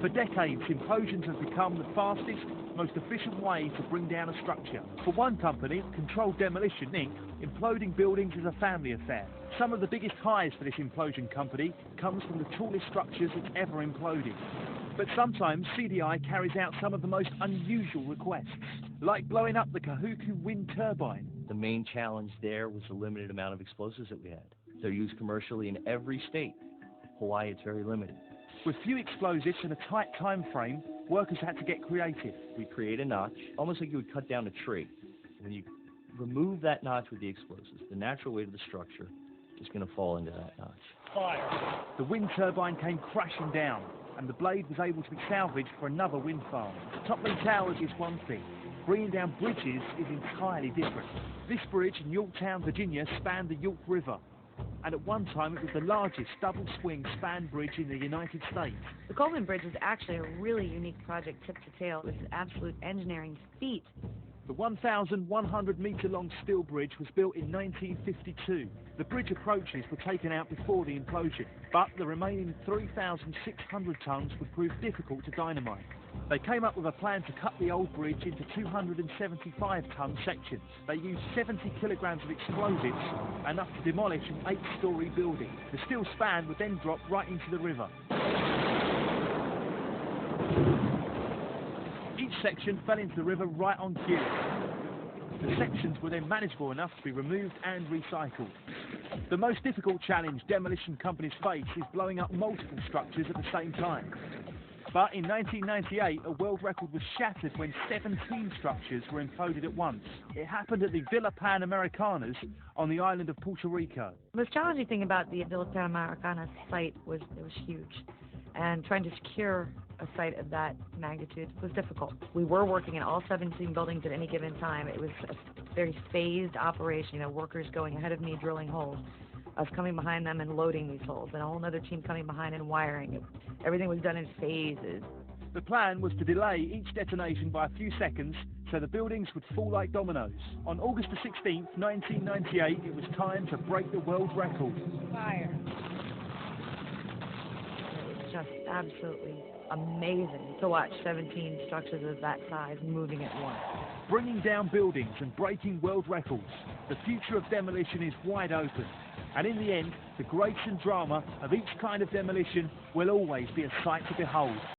For decades, implosions have become the fastest, most efficient way to bring down a structure. For one company, Controlled Demolition Inc., imploding buildings is a family affair. Some of the biggest highs for this implosion company comes from the tallest structures it's ever imploded. But sometimes CDI carries out some of the most unusual requests, like blowing up the Kahuku wind turbine. The main challenge there was the limited amount of explosives that we had. They're used commercially in every state. Hawaii, it's very limited. With few explosives and a tight time frame, workers had to get creative. We create a notch, almost like you would cut down a tree. When you remove that notch with the explosives, the natural weight of the structure is going to fall into that notch. Fire! The wind turbine came crashing down, and the blade was able to be salvaged for another wind farm. Toppling towers is one thing. Bringing down bridges is entirely different. This bridge in Yorktown, Virginia spanned the York River, and at one time it was the largest double-swing span bridge in the United States. The Coleman Bridge was actually a really unique project tip to tail. It was an absolute engineering feat. The 1,100-metre-long steel bridge was built in 1952. The bridge approaches were taken out before the implosion, but the remaining 3,600 tons would prove difficult to dynamite. They came up with a plan to cut the old bridge into 275-ton sections. They used 70 kilograms of explosives, enough to demolish an 8-story building. The steel span would then drop right into the river. Each section fell into the river right on cue. The sections were then manageable enough to be removed and recycled. The most difficult challenge demolition companies face is blowing up multiple structures at the same time. But in 1998, a world record was shattered when 17 structures were imploded at once. It happened at the Villa Pan Americanas on the island of Puerto Rico. The most challenging thing about the Villa Pan Americanas site was it was huge. And trying to secure a site of that magnitude was difficult. We were working in all 17 buildings at any given time. It was a very phased operation, workers going ahead of me drilling holes, us coming behind them and loading these holes, and a whole other team coming behind and wiring it. Everything was done in phases. The plan was to delay each detonation by a few seconds so the buildings would fall like dominoes. On August the 16th, 1998, it was time to break the world record. Fire. It was just absolutely amazing to watch 17 structures of that size moving at once. Bringing down buildings and breaking world records, the future of demolition is wide open. And in the end, the grace and drama of each kind of demolition will always be a sight to behold.